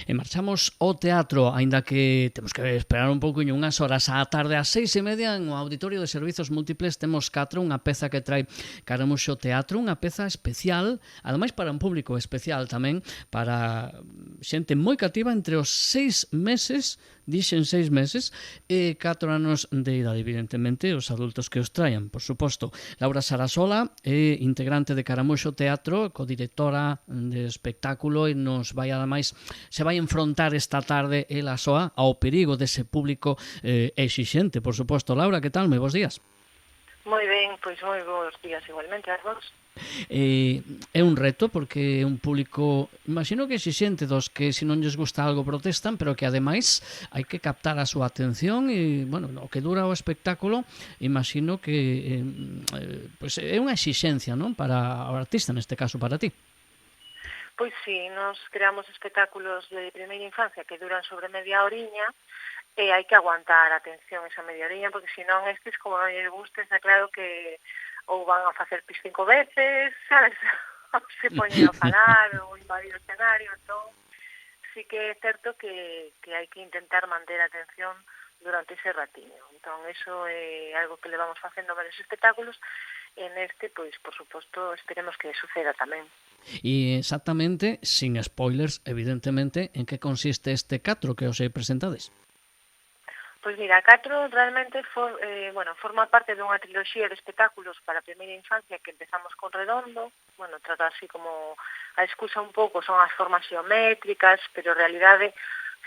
E marchamos ao teatro, aínda que temos que esperar un pouquiño, unhas horas á tarde, ás 6:30, no Auditorio de Servizos Múltiples temos catro, unha peza que trae Caramuxo Teatro, unha peza especial, ademais para un público especial tamén, para xente moi cativa entre os 6 meses, dixen 6 meses, e 4 anos de idade, evidentemente, os adultos que os traen, por suposto. Laura Sarasola é integrante de Caramuxo Teatro, codirectora de espectáculo, e nos vai ademais se vai enfrontar esta tarde ela soa ao perigo dese público exixente, por suposto. Laura, que tal? Moi bons días. Moi ben, pois moi bons días igualmente a vos. É un reto porque é un público, imagino que exixente, dos que se non lles gusta algo protestan, pero que ademais hai que captar a súa atención e, bueno, o que dura o espectáculo, imagino que pois é unha exixencia, non? Para o artista, neste caso para ti. Pois sí, nos creamos espectáculos de primeira infancia que duran sobre media horiña e hai que aguantar a atención esa media horiña porque senón estes, como non lles gusta, está claro que ou van a facer pis 5 veces, sabes? Ou se poñen a falar ou invadir o escenario, entón sí que é certo que hai que intentar manter a atención durante ese ratiño. Entón, eso é algo que levamos facendo varios espectáculos e neste, pois, por suposto, esperemos que suceda tamén. E exactamente, sin spoilers, evidentemente, en que consiste este catro que os hai presentades? Pois mira, Catro realmente forma parte dunha triloxía de espectáculos para a primeira infancia que empezamos con Redondo. Bueno, trata así como a excusa un pouco son as formas xeométricas, pero en realidade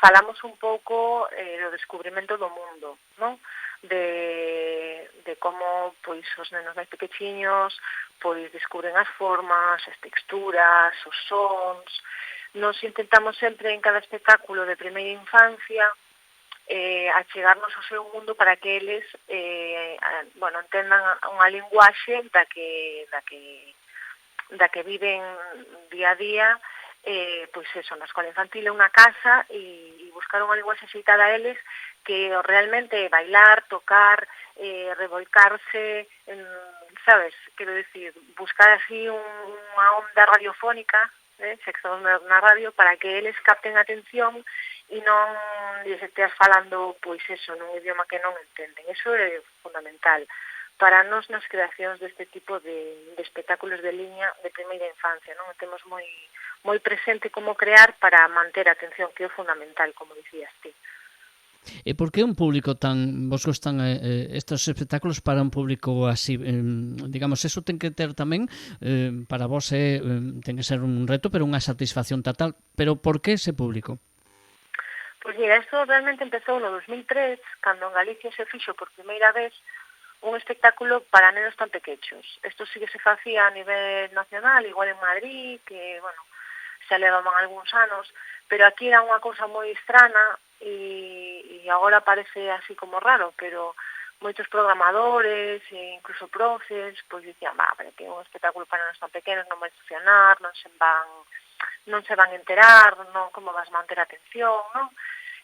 falamos un pouco do descubrimento do mundo, non? De como pois os nenos máis pequechiños pois descubren as formas, as texturas, os sons. Nos intentamos sempre en cada espectáculo de primeira infancia achegarnos ao seu mundo para que eles entendan unha linguaxe da que viven día a día, pois eso, na escola infantil é unha casa e buscar unha linguaxe xeitada a eles que realmente bailar, tocar, revolcarse, sabes, quero dicir, buscar así unha onda radiofónica, se que estamos na radio, para que eles capten a atención e non lles esteas falando, pois eso, nun idioma que non entenden. Eso é fundamental para nós nas creacións deste tipo de espectáculos de liña de primeira infancia, non? Temos moi presente como crear para manter a atención, que é fundamental, como dicías ti. E por que un público tan... Vos gustan estes espectáculos para un público así? Digamos, eso ten que ter tamén, para vos ten que ser un reto, pero unha satisfacción total. Pero por que ese público? Pois mira, isto realmente empezou no 2003, cando en Galicia se fixo por primeira vez un espectáculo para nenos tan pequechos. Isto sí que se facía a nivel nacional, igual en Madrid, que, bueno, xa levaban algúns anos, pero aquí era unha cousa moi estrana e agora parece así como raro, pero moitos programadores e incluso profes pois dicían, pero que un espectáculo para nenos tan pequenos non vai funcionar, non se van enterar, non como vas manter a atención, non?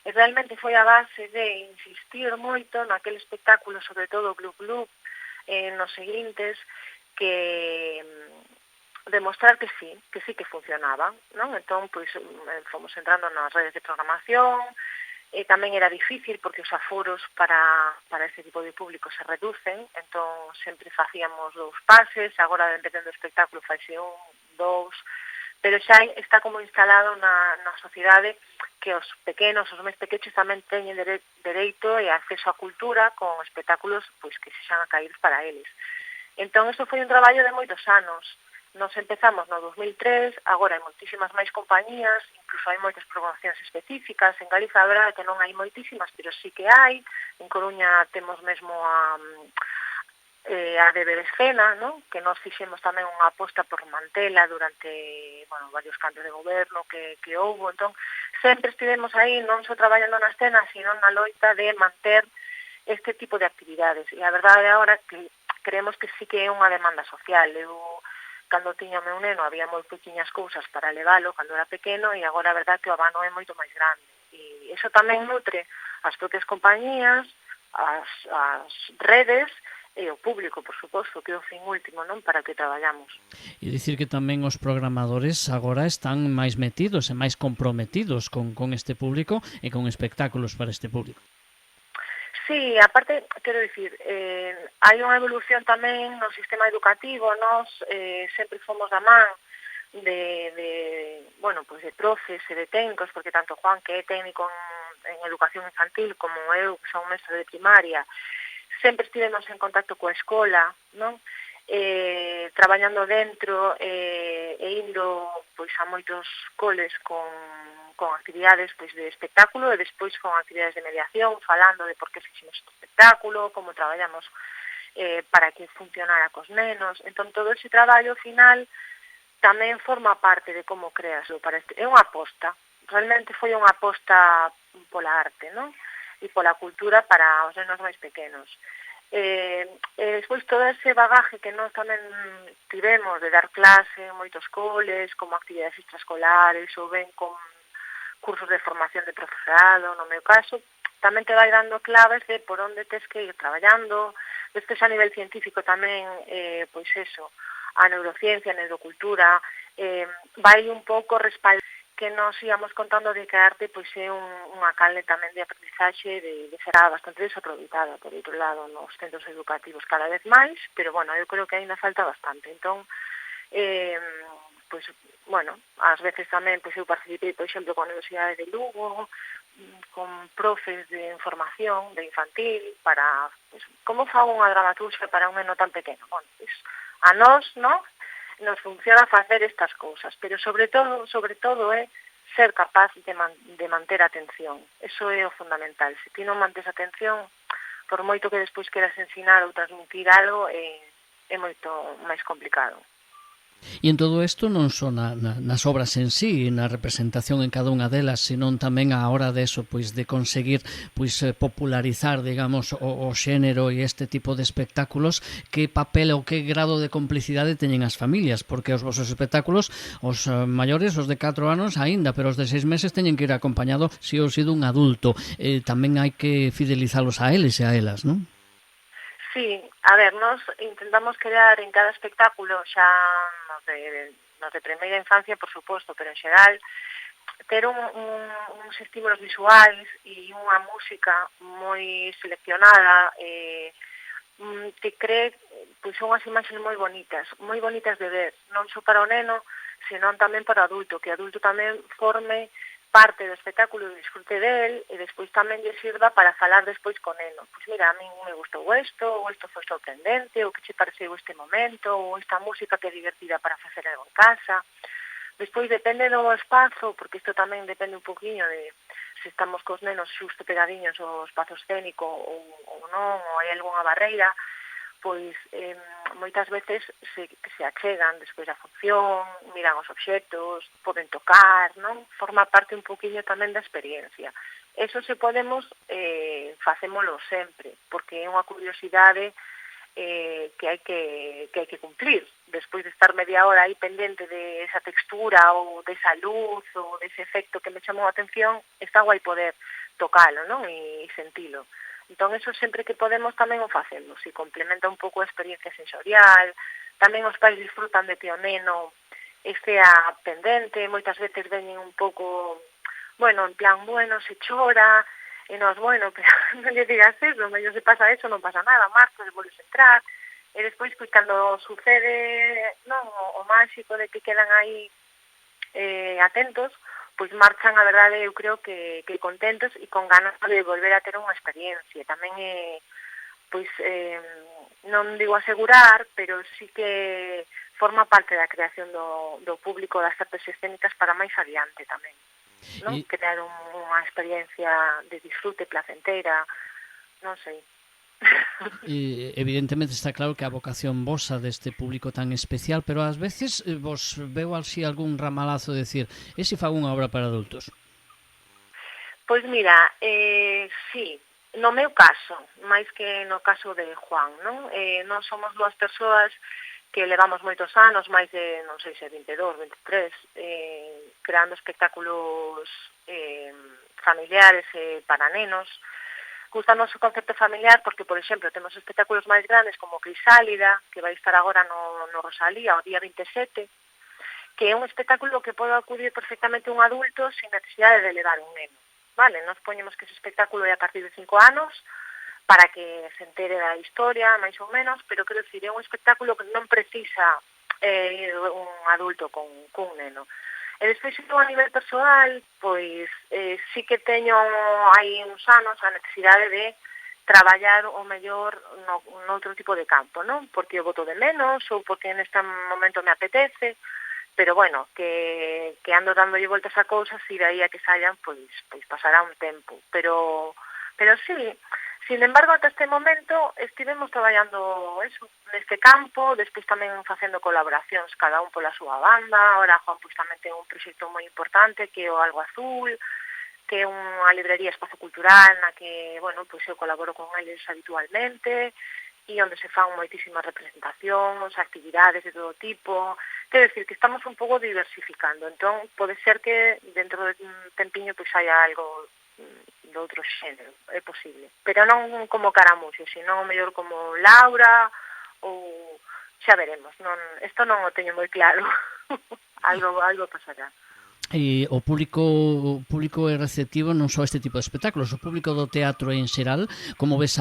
E realmente foi a base de insistir moito naquele espectáculo, sobre todo o Glup Glup, nos seguintes, que demostrar que sí que funcionaba, non? Entón, pois, fomos entrando nas redes de programación, e tamén era difícil porque os aforos para ese tipo de público se reducen, entón sempre facíamos 2 pases, agora dependendo do espectáculo faise 1, 2, pero xa está como instalado na sociedade que os pequenos, os máis pequenos tamén teñen dereito e acceso á cultura con espectáculos pois que sexan acaídos para eles. Entón, isto foi un traballo de moitos anos. Nos empezamos no 2003, agora hai moitísimas máis compañías, incluso hai moitas programacións específicas. En Galiza, a verdade que non hai moitísimas, pero sí que hai. En Coruña temos mesmo a de Bebescena, ¿no? Que nos fixemos tamén unha aposta por mantela durante, bueno, varios cambios de goberno que houbo. Entón, sempre estivemos aí non só traballando na escena, sino na loita de manter este tipo de actividades. E a verdade agora que creemos que sí que é unha demanda social. Eu, cando tiña o meu neno, había moi pequeñas cousas para leválo cando era pequeno e agora a verdade que o abano é moito máis grande. E iso tamén nutre as propias compañías, as redes, e o público, por suposto, que é o fin último, non, para que traballamos. E dicir que tamén os programadores agora están máis metidos e máis comprometidos con este público e con espectáculos para este público. Sí, aparte, quero dicir, hai unha evolución tamén no sistema educativo, nós sempre fomos da man bueno, pues de profes e de técnicos, porque tanto Juan, que é técnico en educación infantil, como eu, que son mestre de primaria, sempre estivemos en contacto coa escola, non? Traballando dentro e indo pois a moitos coles con actividades pois de espectáculo e despois con actividades de mediación, falando de por que fixemos este espectáculo, como traballamos para que funcionara cos nenos. Entón, todo ese traballo final tamén forma parte de como creas para este. É unha aposta, realmente foi unha aposta pola arte, non? E pola cultura para os nenos máis pequenos. Despois todo ese bagaje que nós tamén tivemos de dar clase en moitos coles, como actividades extraescolares ou ben con cursos de formación de profesorado, no meu caso, tamén te vai dando claves de por onde tes que ir traballando. Despois a nivel científico tamén, pois eso, a neurociencia, a neurocultura, vai un pouco respaldar que nos íamos contando de que a arte pois é unha canle tamén de aprendizaxe de será bastante desaproveitada por outro lado nos centros educativos cada vez máis, pero bueno, eu creo que ainda falta bastante. Entón, pois, bueno, ás veces tamén pois eu participei, por exemplo, con a Universidade de Lugo, con profes de formación de infantil para, pois, como fago unha dramaturgia para un neno tan pequeno. Bueno, pois, a nós, non? Nos funciona facer estas cousas, pero sobre todo é ser capaz de manter a atención. Eso é o fundamental. Se ti non mantes a atención, por moito que despois queras ensinar ou transmitir algo, é moito máis complicado. E en todo isto non só nas obras en sí, na representación en cada unha delas, senón tamén a hora de eso, pois de conseguir pois popularizar, digamos, o xénero e este tipo de espectáculos, que papel ou que grado de complicidade teñen as familias, porque os vosos espectáculos, os maiores, os de 4 anos aínda, pero os de 6 meses teñen que ir acompañado si ou si dun adulto. Tamén hai que fidelizalos a eles e a elas, non? Sí, a ver, nos intentamos crear en cada espectáculo, xa nos de primeira infancia, por suposto, pero en xeral, ter uns estímulos visuais e unha música moi seleccionada que cree pois unhas imaxes moi bonitas de ver, non só para o neno, senón tamén para o adulto, que o adulto tamén forme parte do espectáculo e disfrute del e despois tamén lle sirva para falar despois con neno. Pois mira, a min me gustou isto, ou isto foi sorprendente, ou que che pareceu este momento, ou esta música que é divertida para facer algo en casa. Despois depende do espazo, porque isto tamén depende un poquinho de se estamos cos nenos xusto pegadiños ao espazo escénico ou non, ou hai algunha barreira, pois moitas veces se achegan despois da función, miran os obxectos, poden tocar, non? Forma parte un poquinho tamén da experiencia. Eso se podemos, facémolo sempre, porque é unha curiosidade que hai que cumplir. Despois de estar media hora aí pendente de esa textura ou desa luz ou dese efecto que me chamou a atención, está guai poder tocalo, non? E sentilo. Entón, eso sempre que podemos tamén o facemos, e complementa un pouco a experiencia sensorial. Tamén os pais disfrutan de que o neno estea pendente, moitas veces veñen un pouco, bueno, en plan, bueno, se chora, e nos, bueno, pero non lle digas eso, mellor se pasa eso, non pasa nada, marcha, se volves entrar, e despois, pois, cando sucede, non, o máxico de que quedan aí atentos, pois marchan, a verdade, eu creo que contentos e con ganas de volver a ter unha experiencia. Tamén pois, non digo asegurar, pero sí que forma parte da creación do público das artes escénicas para máis adiante tamén, non? Crear unha experiencia de disfrute placentera, non sei. Evidentemente está claro que a vocación vosa deste público tan especial, pero ás veces vos veo así algún ramalazo de decir, e se fago unha obra para adultos? Pois mira, sí, no meu caso, máis que no caso de Juan, non? Non somos dúas persoas que levamos moitos anos, máis de, non sei se 22, 23, creando espectáculos familiares para nenos. Gustanos o concepto familiar porque, por exemplo, temos espectáculos máis grandes como Crisálida, que vai estar agora no Rosalía o día 27, que é un espectáculo que pode acudir perfectamente un adulto sin necesidade de levar un neno. Vale, nos poñemos que ese espectáculo é a partir de 5 anos para que se entere da historia, máis ou menos, pero quero dicir, é un espectáculo que non precisa ir un adulto cun neno. E despois, a nivel persoal, pois sí que teño hai uns anos a necesidade de traballar o mellor noutro tipo de campo, non? Porque o boto de menos ou porque neste momento me apetece, pero bueno, que ando dándolle voltas a cousas e daí a que saian, pois pasará un tempo. Pero sí, sin embargo, ata este momento estivemos traballando eso, neste campo, despois tamén facendo colaboracións cada un pola súa banda. Ahora Juan pois tamén ten un proxecto moi importante que é o Algo Azul, que é unha librería espazo cultural na que, bueno, pois eu colaboro con eles habitualmente e onde se fan moitísimas representacións, actividades de todo tipo. Quero decir que estamos un pouco diversificando, entón pode ser que dentro de un tempiño pois haya algo de outro xénero, é posible. Pero non como Caramuxo, sino mellor como Laura ou xa veremos. Isto non o teño moi claro. algo pasará. E o público é receptivo non só a este tipo de espectáculos, o público do teatro en xeral, como ves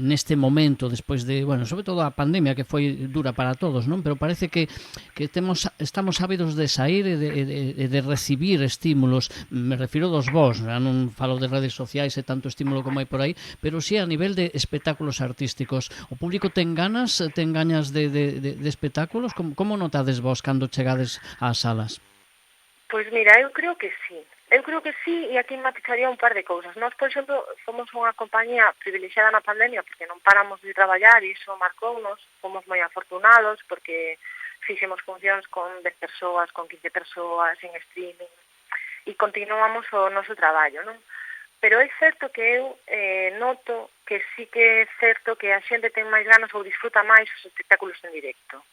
neste momento, despois de, bueno, sobre todo a pandemia que foi dura para todos, non? Pero parece que estamos ávidos de sair e de recibir estímulos, me refiro dos vos, non falo de redes sociais e tanto estímulo como hai por aí, pero sí a nivel de espectáculos artísticos. O público ten gañas de espectáculos? Como notades vos cando chegades ás salas? Pois mira, eu creo que sí, e aquí matizaría un par de cousas. Nós, por exemplo, somos unha compañía privilexiada na pandemia porque non paramos de traballar e iso marcounos, fomos moi afortunados porque fixemos funcións con 10 persoas, con 15 persoas en streaming e continuamos o noso traballo, non? Pero é certo que eu noto que sí que é certo que a xente ten máis ganas ou disfruta máis os espectáculos en directo.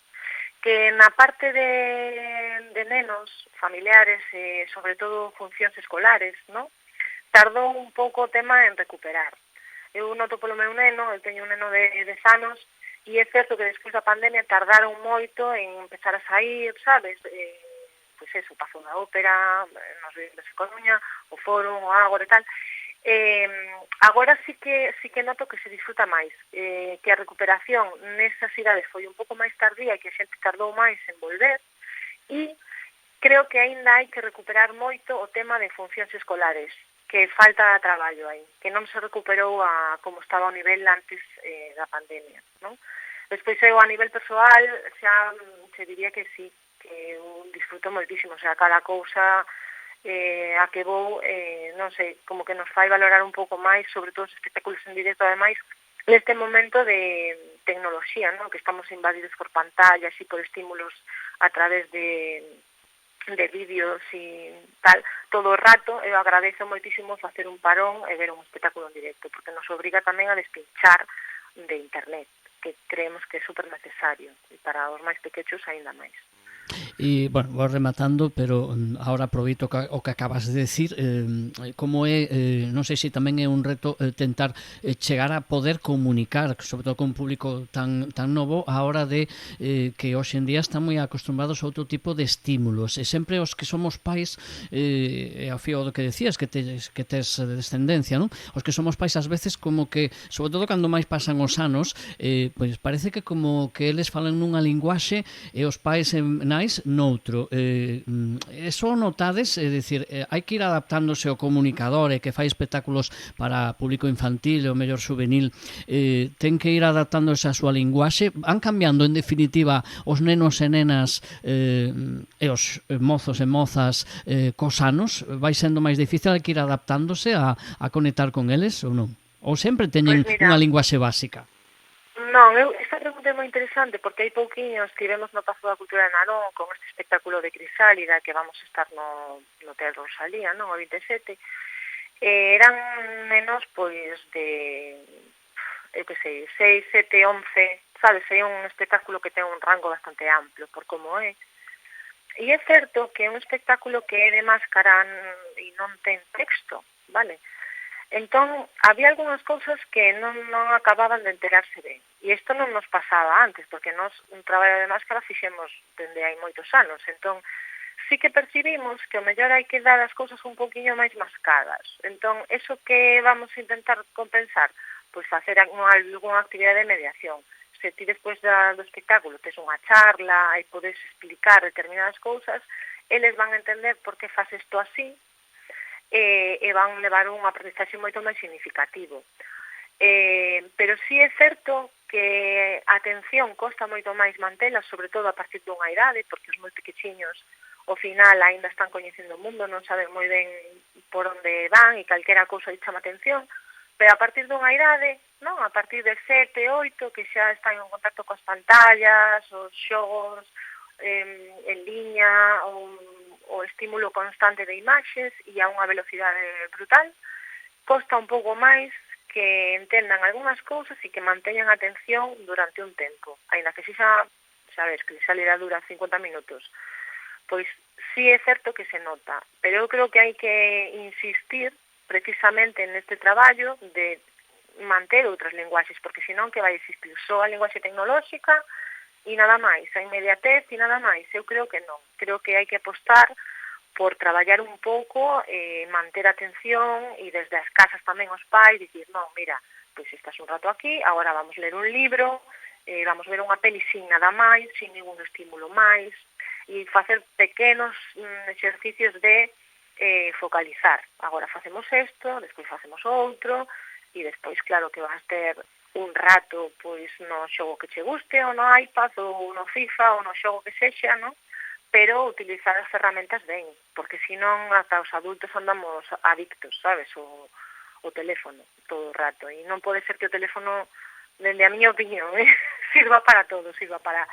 Que na parte de nenos familiares e sobre todo funcións escolares, ¿no? Tardou un pouco o tema en recuperar. Eu noto polo meu neno, eu teño un neno de 10 anos, e é certo que despois da pandemia tardaron moito en empezar a sair, sabes? Pois eso, o Pazo da Ópera, nos de Coruña, o Foro, o Ágora e tal. Agora sí que noto que se disfruta máis, que a recuperación nesas idades foi un pouco máis tardía e que a xente tardou máis en volver, e creo que aínda hai que recuperar moito o tema de funcións escolares, que falta traballo aí, que non se recuperou a como estaba o nivel antes da pandemia, non? Despois eu a nivel persoal xa se diría que sí, que eu disfruto moitísimo, o sea, cada cousa a que vou, non sei, como que nos fai valorar un pouco máis, sobre todo os espectáculos en directo, ademais, neste momento de tecnoloxía, non? Que estamos invadidos por pantallas e por estímulos a través de vídeos e tal, todo o rato. Eu agradezo moitísimo facer un parón e ver un espectáculo en directo, porque nos obriga tamén a despinchar de internet, que creemos que é super necesario, e para os máis pequechos aínda máis. E, bueno, vou rematando, pero ahora aproveito o que acabas de decir, como é, non sei se tamén é un reto tentar chegar a poder comunicar, sobre todo con un público tan novo, a hora de que hoxe en día están moi acostumbrados a outro tipo de estímulos, e sempre os que somos pais, ao fío do que decías, que tes descendencia, non? Os que somos pais ás veces como que, sobre todo cando máis pasan os anos, pois parece que como que eles falan nunha linguaxe e os pais noutro. Eso notades, é dicir, hai que ir adaptándose ao comunicador e que fai espectáculos para público infantil e o mellor juvenil, ten que ir adaptándose a súa linguaxe. Van cambiando, en definitiva, os nenos e nenas e os mozos e mozas cos anos. Vai sendo máis difícil, hai que ir adaptándose a conectar con eles ou non? Ou sempre teñen unha linguaxe básica? Non, esta pregunta é moi interesante porque hai pouquiños estivemos no Pazo da Cultura de Narón con este espectáculo de Crisálida que vamos a estar no Teatro Rosalía, non? O 27. Eran nenos, pois, de, eu que sei, 6, 7, 11, sabes? É un espectáculo que ten un rango bastante amplio por como é. E é certo que é un espectáculo que é de máscara e non ten texto, vale? Entón, había algunhas cousas que non acababan de enterarse ben. E isto non nos pasaba antes, porque nós un traballo de máscara fixemos dende hai moitos anos. Entón, sí que percibimos que o mellor hai que dar as cousas un poquinho máis mascadas. Entón, eso que vamos a intentar compensar, pois facer algunha actividade de mediación. Se ti despois do espectáculo tes unha charla e podes explicar determinadas cousas, eles van a entender por que faz isto así, e van levar un aprendizaxe moito máis significativo. Pero sí é certo que a atención costa moito máis mantela, sobre todo a partir dunha idade, porque os moi pequechiños ao final aínda están coñecendo o mundo, non saben moi ben por onde van e calquera cousa lle chama atención, pero a partir dunha idade, non, a partir de 7, 8, que xa están en contacto coas pantallas, os xogos en liña, o estímulo constante de imaxes e a unha velocidade brutal, costa un pouco máis que entendan algunhas cousas e que manteñan a atención durante un tempo, aínda que xa sabes, que xa lera dura 50 minutos. Pois sí é certo que se nota, pero eu creo que hai que insistir precisamente neste traballo de manter outras linguaxes, porque senón que vai existir só a linguaxe tecnolóxica e nada máis, a inmediatez e nada máis. Eu creo que non. Creo que hai que apostar por traballar un pouco, manter a atención e desde as casas tamén os pais dicir, non, mira, pois estás un rato aquí, agora vamos ler un libro, vamos ver unha peli sin nada máis, sin ningún estímulo máis, e facer pequenos exercicios de focalizar. Agora facemos isto, despois facemos outro, e despois, claro, que vas ter un rato pois no xogo que che guste, ou no iPad, ou no FIFA, ou no xogo que sexa, non? Pero utilizar as ferramentas ben, porque senón ata os adultos andamos adictos, sabes, o teléfono todo o rato. E non pode ser que o teléfono, dende a miña opinión, sirva para todo, sirva para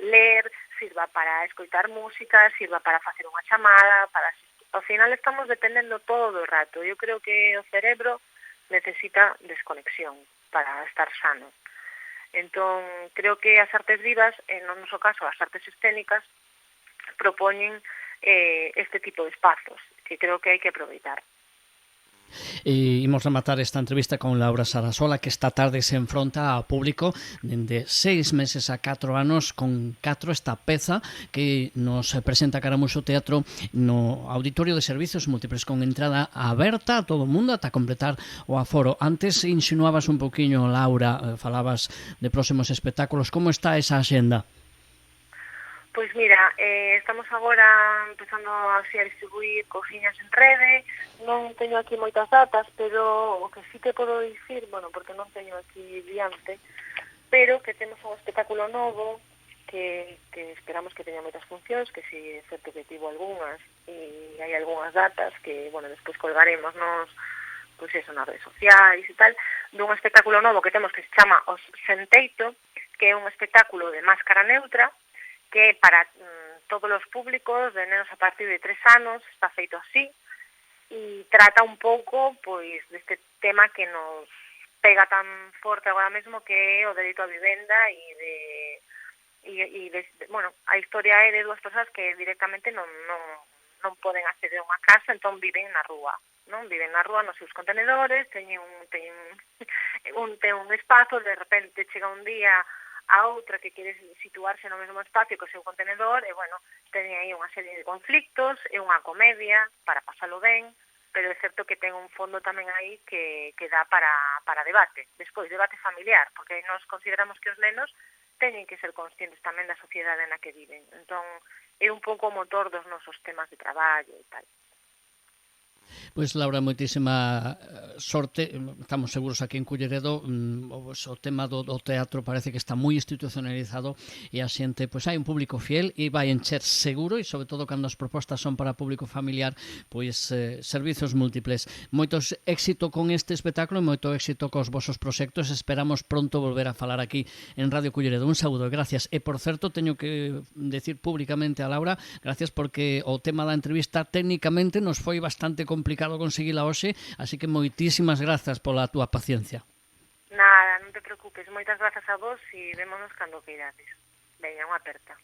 ler, sirva para escoitar música, sirva para facer unha chamada, ao final estamos dependendo todo o rato. Eu creo que o cerebro necesita desconexión para estar sano. Entón, creo que as artes vivas, no noso caso, as artes escénicas, propoñen este tipo de espazos, que creo que hai que aproveitar. Imos rematar esta entrevista con Laura Sarasola, que esta tarde se enfronta ao público dende 6 meses a 4 anos con 4 esta peza que nos presenta Caramuxo Teatro no Auditorio de Servizos Múltiples, con entrada aberta a todo o mundo ata completar o aforo. Antes insinuabas un poquinho, Laura, falabas de próximos espectáculos. Como está esa axenda? Pois mira, estamos agora empezando así a distribuir cousiñas en rede, non teño aquí moitas datas, pero o que sí te podo dicir, bueno, porque non teño aquí diante, pero que temos un espectáculo novo que esperamos que teña moitas funcións, que si é certo que tivo algunhas, e hai algunhas datas que, bueno, despois colgaremos nos, pois eso, nas redes sociais e tal, dun espectáculo novo que temos que se chama Os Senteito, que é un espectáculo de máscara neutra, que para todos os públicos, de nenos a partir de 3 anos, está feito así, e trata un pouco pois deste tema que nos pega tan forte agora mesmo, que é o dereito á vivenda bueno, a historia é de dúas persoas que directamente non poden acceder a unha casa, entón viven na rúa, non? Viven na rúa nos seus contenedores, teñen un espazo, de repente chega un día a outra que quere situarse no mesmo espacio que o seu contenedor, e, bueno, teñen aí unha serie de conflictos, é unha comedia para pasalo ben, pero é certo que ten un fondo tamén aí que dá para debate, despois debate familiar, porque nos consideramos que os nenos teñen que ser conscientes tamén da sociedade na que viven. Entón, é un pouco o motor dos nosos temas de traballo e tal. Pois, Laura, moitísima sorte. Estamos seguros aquí en Culleredo, o tema do teatro parece que está moi institucionalizado e a xente, pois hai un público fiel e vai encher seguro, e sobre todo cando as propostas son para público familiar, pois servizos múltiples. Moitos éxito con este espectáculo e moito éxito cos vosos proxectos. Esperamos pronto volver a falar aquí en Radio Culleredo. Un saúdo, gracias. E, por certo, teño que decir públicamente a Laura, gracias, porque o tema da entrevista técnicamente nos foi bastante complicado conseguila hoxe, así que moitísimas grazas pola túa paciencia. Nada, non te preocupes, moitas grazas a vos e vémonos cando queirades. Veña, unha aperta.